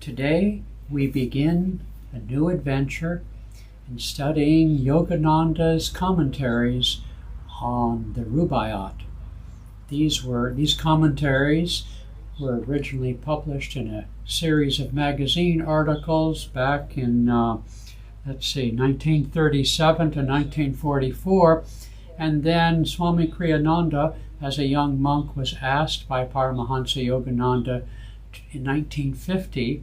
Today we begin a new adventure in studying Yogananda's commentaries on the Rubaiyat. These commentaries were originally published in a series of magazine articles back in 1937 to 1944, and then Swami Kriyananda, as a young monk, was asked by Paramahansa Yogananda in 1950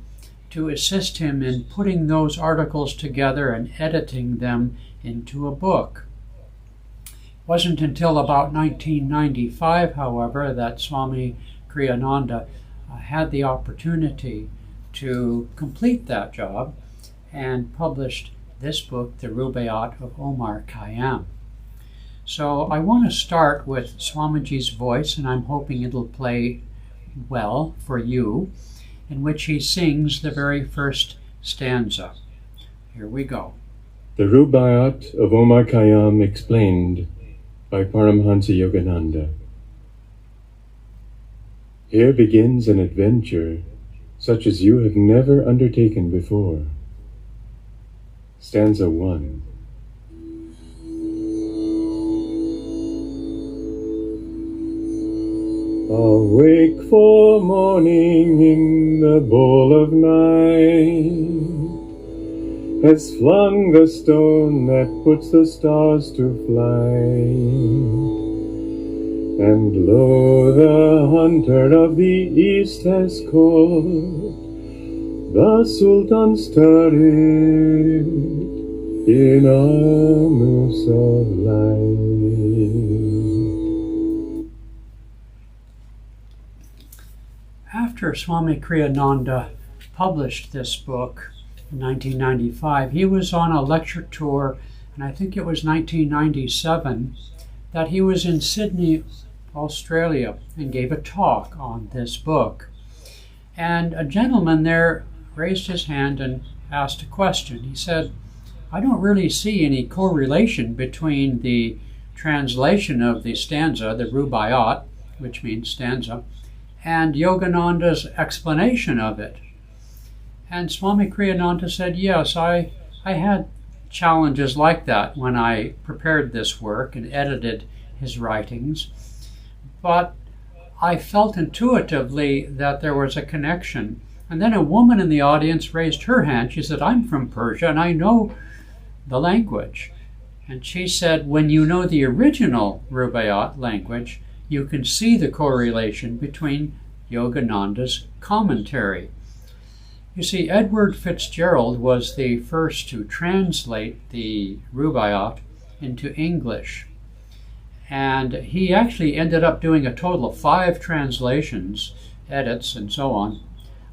to assist him in putting those articles together and editing them into a book. It wasn't until about 1995, however, that Swami Kriyananda had the opportunity to complete that job and published this book, the Rubaiyat of Omar Khayyam. So I want to start with Swamiji's voice, and I'm hoping it'll play well for you, in which he sings the very first stanza. Here we go. The Rubaiyat of Omar Khayyam explained by Paramahansa Yogananda. Here begins an adventure such as you have never undertaken before. Stanza 1. Awake for morning in the bowl of night, has flung the stone that puts the stars to flight. And lo, the hunter of the east has called the Sultan's turret in arms of light. After Swami Kriyananda published this book in 1995, he was on a lecture tour, and I think it was 1997, that he was in Sydney, Australia, and gave a talk on this book. And a gentleman there raised his hand and asked a question. He said, I don't really see any correlation between the translation of the stanza, the Rubaiyat, which means stanza, and Yogananda's explanation of it. And Swami Kriyananda said, yes, I had challenges like that when I prepared this work and edited his writings, but I felt intuitively that there was a connection. And then a woman in the audience raised her hand. She said, I'm from Persia and I know the language. And she said, when you know the original Rubaiyat language, you can see the correlation between Yogananda's commentary. You see, Edward Fitzgerald was the first to translate the Rubaiyat into English. And he actually ended up doing a total of 5 translations, edits, and so on.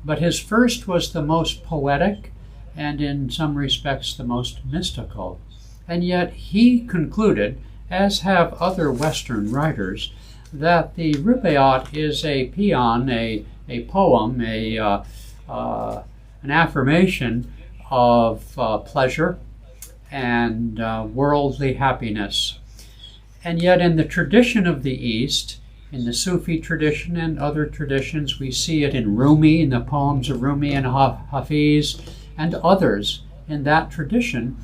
But his first was the most poetic and in some respects the most mystical. And yet he concluded, as have other Western writers, that the Rubaiyat is a paean, a poem, an affirmation of pleasure and worldly happiness. And yet in the tradition of the East, in the Sufi tradition and other traditions, we see it in Rumi, in the poems of Rumi and Hafiz, and others in that tradition.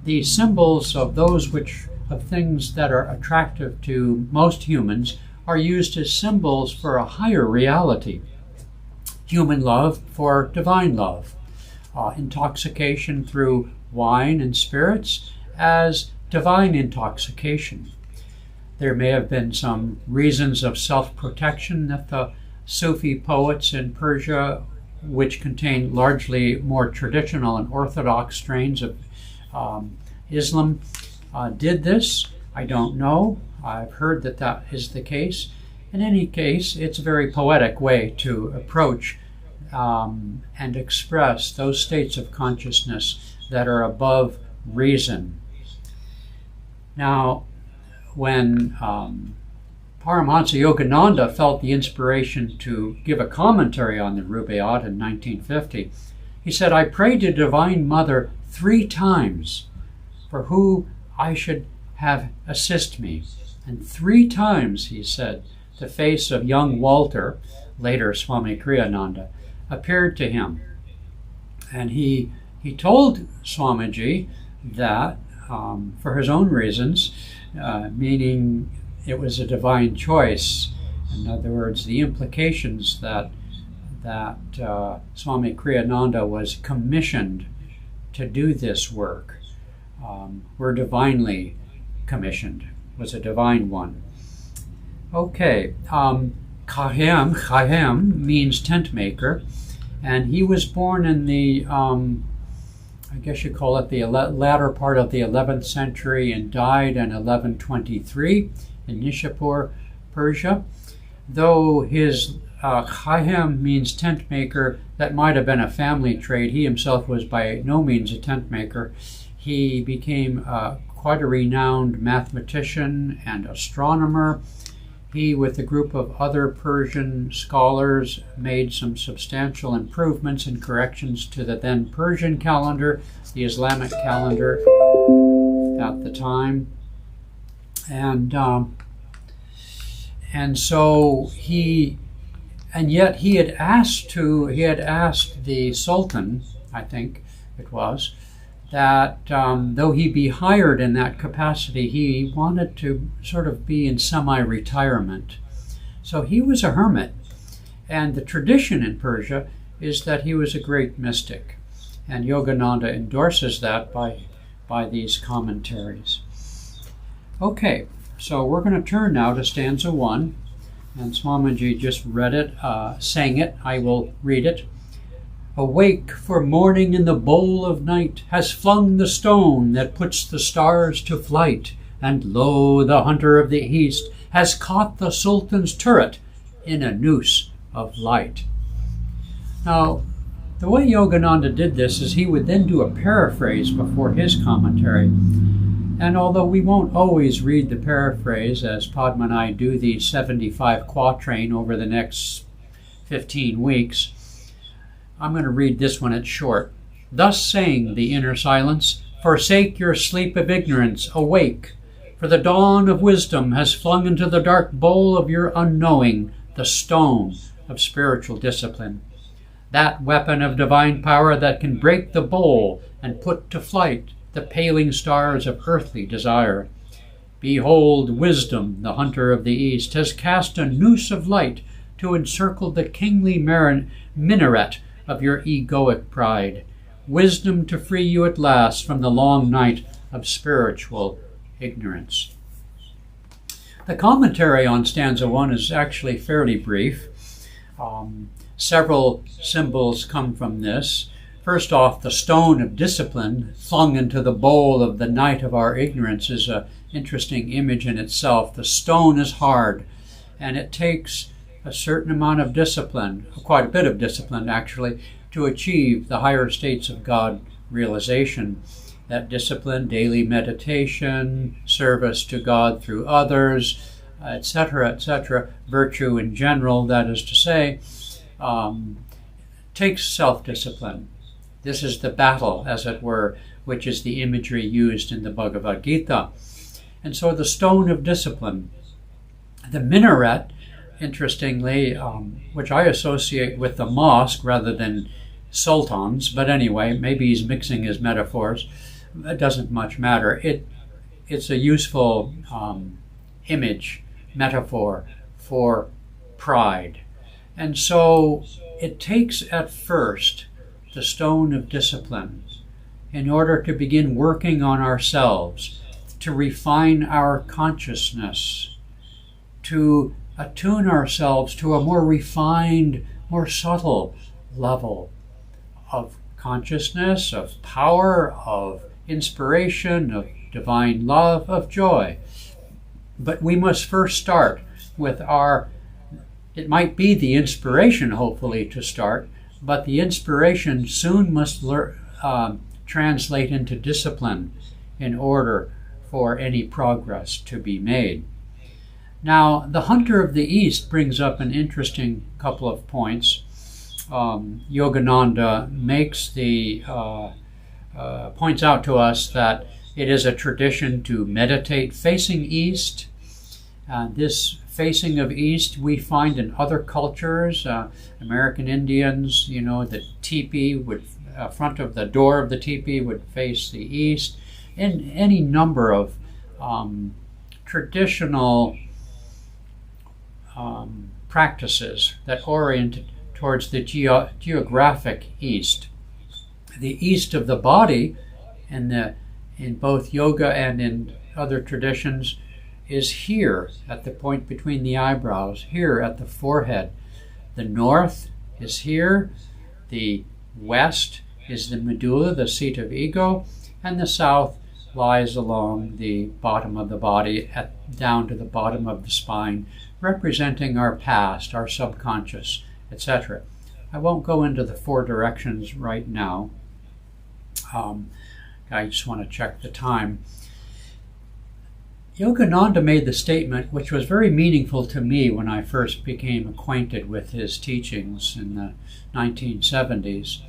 The symbols of of things that are attractive to most humans are used as symbols for a higher reality. Human love for divine love. Intoxication through wine and spirits as divine intoxication. There may have been some reasons of self-protection that the Sufi poets in Persia, which contain largely more traditional and orthodox strains of Islam, did this. I don't know. I've heard that that is the case. In any case, it's a very poetic way to approach and express those states of consciousness that are above reason. Now, when Paramahansa Yogananda felt the inspiration to give a commentary on the Rubaiyat in 1950, he said, I prayed to Divine Mother 3 times for who I should have assist me. And 3 times, he said, the face of young Walter, later Swami Kriyananda, appeared to him. And he told Swamiji that, for his own reasons, meaning it was a divine choice. In other words, the implications that Swami Kriyananda was commissioned to do this work were divinely commissioned, was a divine one. Okay, Khayyam means tent maker, and he was born in the, I guess you call it the latter part of the 11th century and died in 1123 in Nishapur, Persia. Though his Khayyam means tent maker, that might have been a family trait. He himself was by no means a tent maker. He became quite a renowned mathematician and astronomer. He, with a group of other Persian scholars, made some substantial improvements and corrections to the then Persian calendar, the Islamic calendar at the time. And so yet he had asked the Sultan, I think it was, that though he be hired in that capacity, he wanted to sort of be in semi-retirement. So he was a hermit, and the tradition in Persia is that he was a great mystic, and Yogananda endorses that by these commentaries. Okay, so we're going to turn now to stanza 1, and Swamiji just read it, sang it. I will read it. Awake, for morning in the bowl of night has flung the stone that puts the stars to flight, and lo, the hunter of the east has caught the Sultan's turret in a noose of light. Now, the way Yogananda did this is he would then do a paraphrase before his commentary. And although we won't always read the paraphrase, as Padma and I do the 75 Quatrain over the next 15 weeks, I'm going to read this one. It's short. Thus sang the inner silence, forsake your sleep of ignorance, awake, for the dawn of wisdom has flung into the dark bowl of your unknowing the stone of spiritual discipline, that weapon of divine power that can break the bowl and put to flight the paling stars of earthly desire. Behold, wisdom, the hunter of the east, has cast a noose of light to encircle the kingly minaret of your egoic pride. Wisdom to free you at last from the long night of spiritual ignorance. The commentary on stanza 1 is actually fairly brief. Several symbols come from this. First off, the stone of discipline flung into the bowl of the night of our ignorance is an interesting image in itself. The stone is hard, and it takes a certain amount of discipline, quite a bit of discipline actually, to achieve the higher states of God realization. That discipline, daily meditation, service to God through others, etc., virtue in general, that is to say, takes self-discipline. This is the battle, as it were, which is the imagery used in the Bhagavad Gita. And so the stone of discipline. The minaret, interestingly, which I associate with the mosque rather than sultans, but anyway, maybe he's mixing his metaphors. It doesn't much matter. It's a useful image, metaphor for pride. And so it takes at first the stone of discipline in order to begin working on ourselves, to refine our consciousness, to attune ourselves to a more refined, more subtle level of consciousness, of power, of inspiration, of divine love, of joy. But we must first start with it might be the inspiration, hopefully, to start, but the inspiration soon must translate into discipline in order for any progress to be made. Now, the hunter of the East brings up an interesting couple of points. Yogananda points out to us that it is a tradition to meditate facing east. This facing of east we find in other cultures. American Indians, the teepee would, front of the door of the teepee would face the east. In any number of traditional practices that orient towards the geographic east. The east of the body, in both yoga and in other traditions, is here at the point between the eyebrows, here at the forehead. The north is here, the west is the medulla, the seat of ego, and the south lies along the bottom of the body, down to the bottom of the spine, representing our past, our subconscious, etc. I won't go into the four directions right now. I just want to check the time. Yogananda made the statement, which was very meaningful to me when I first became acquainted with his teachings in the 1970s.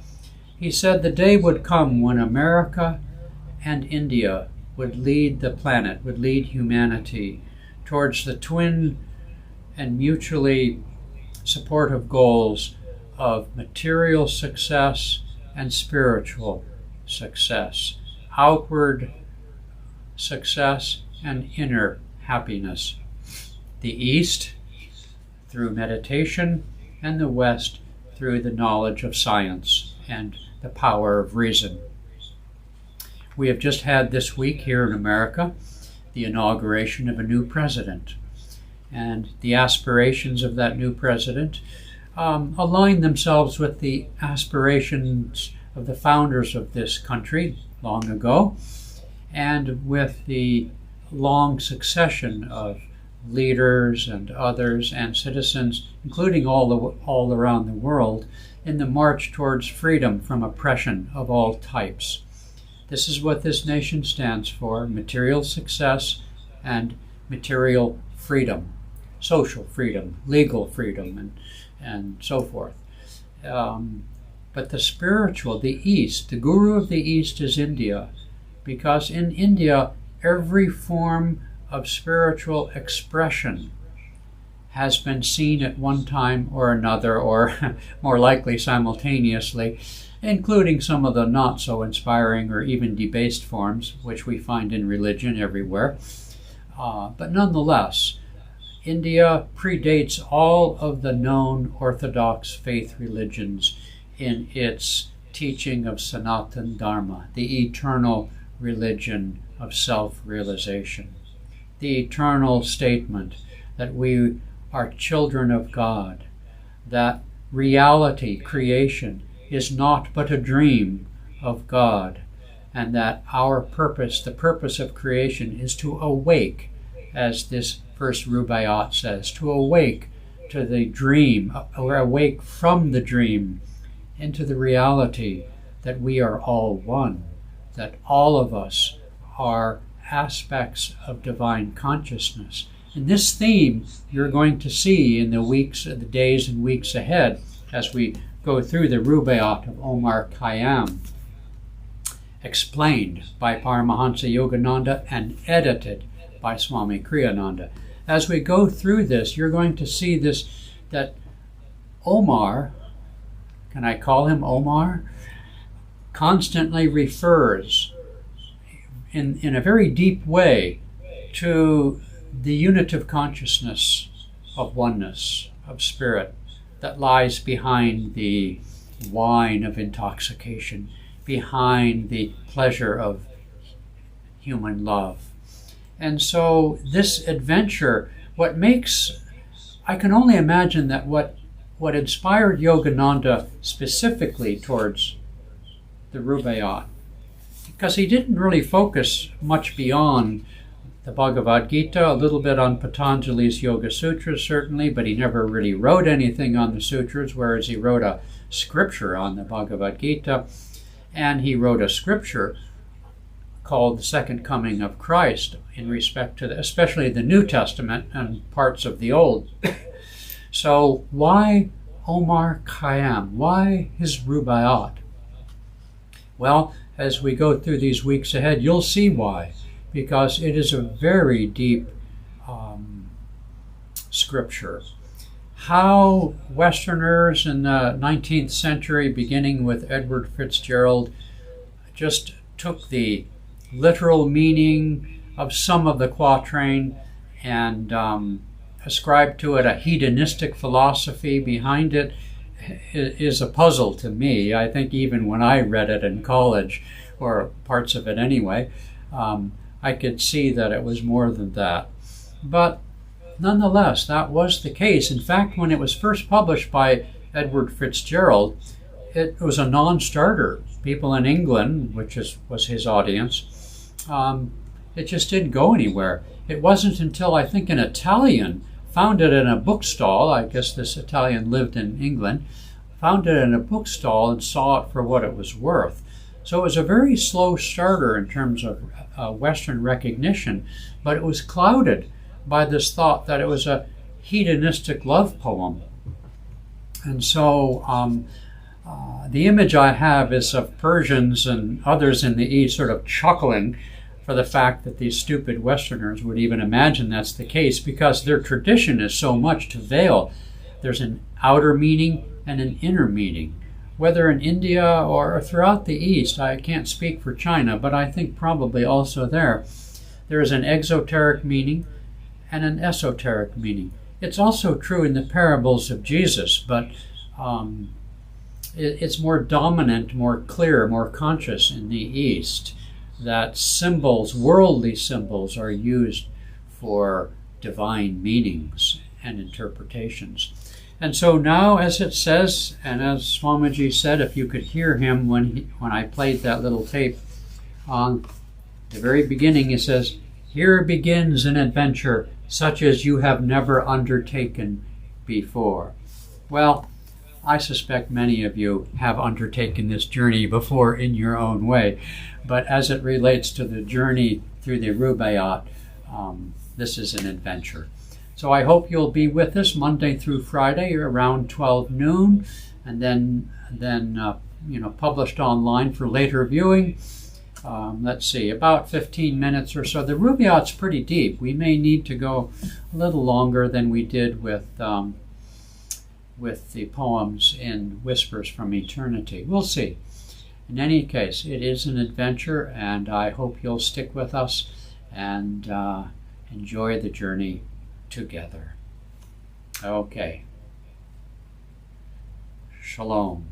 He said the day would come when America and India would lead the planet, would lead humanity towards the twin and mutually supportive goals of material success and spiritual success, outward success and inner happiness. The East through meditation, and the West through the knowledge of science and the power of reason. We have just had this week here in America the inauguration of a new president, and the aspirations of that new president align themselves with the aspirations of the founders of this country long ago, and with the long succession of leaders and others and citizens, including all around the world, in the march towards freedom from oppression of all types. This is what this nation stands for: material success and material freedom, social freedom, legal freedom, and so forth. But the spiritual, the East, the guru of the East is India, because in India, every form of spiritual expression has been seen at one time or another, or more likely simultaneously, including some of the not so inspiring or even debased forms, which we find in religion everywhere. But nonetheless, India predates all of the known Orthodox faith religions in its teaching of Sanatana Dharma, the eternal religion of self-realization, the eternal statement that we are children of God, that reality, creation, is not but a dream of God, and that our purpose, the purpose of creation, is to awake, as this first Rubaiyat says, to awake to the dream, or awake from the dream into the reality that we are all one, that all of us are aspects of divine consciousness. And this theme you're going to see in the days and weeks ahead as we go through the Rubaiyat of Omar Khayyam, explained by Paramahansa Yogananda and edited by Swami Kriyananda. As we go through this, you're going to see this, that Omar, can I call him Omar, constantly refers in a very deep way to the unitive consciousness of oneness, of spirit, that lies behind the wine of intoxication, behind the pleasure of human love. And so this adventure, I can only imagine that what inspired Yogananda specifically towards the Rubaiyat, because he didn't really focus much beyond the Bhagavad Gita, a little bit on Patanjali's Yoga Sutras certainly, but he never really wrote anything on the sutras, whereas he wrote a scripture on the Bhagavad Gita, and he wrote a scripture called The Second Coming of Christ in respect to especially the New Testament and parts of the Old. So why Omar Khayyam? Why his Rubaiyat? Well, as we go through these weeks ahead, you'll see why, because it is a very deep scripture. How Westerners in the 19th century, beginning with Edward Fitzgerald, just took the literal meaning of some of the Quatrain and ascribed to it a hedonistic philosophy behind it is a puzzle to me. I think even when I read it in college, or parts of it anyway, I could see that it was more than that. But nonetheless, that was the case. In fact, when it was first published by Edward Fitzgerald, it was a non-starter. People in England, which was his audience, it just didn't go anywhere. It wasn't until I think an Italian found it in a bookstall. I guess this Italian lived in England, found it in a bookstall and saw it for what it was worth. So it was a very slow starter in terms of Western recognition, but it was clouded by this thought that it was a hedonistic love poem. And so the image I have is of Persians and others in the East sort of chuckling for the fact that these stupid Westerners would even imagine that's the case, because their tradition is so much to veil. There's an outer meaning and an inner meaning. Whether in India or throughout the East, I can't speak for China, but I think probably also there is an exoteric meaning and an esoteric meaning. It's also true in the parables of Jesus, but it's more dominant, more clear, more conscious in the East, that symbols, worldly symbols, are used for divine meanings and interpretations. And so now, as it says, and as Swamiji said, if you could hear him when I played that little tape on the very beginning, it says, "Here begins an adventure such as you have never undertaken before." Well, I suspect many of you have undertaken this journey before in your own way, but as it relates to the journey through the Rubaiyat, this is an adventure. So I hope you'll be with us Monday through Friday around 12 noon, and then published online for later viewing. Let's see, about 15 minutes or so. The Rubaiyat's pretty deep. We may need to go a little longer than we did with the poems in Whispers from Eternity. We'll see. In any case, it is an adventure, and I hope you'll stick with us and enjoy the journey together. Okay. Shalom.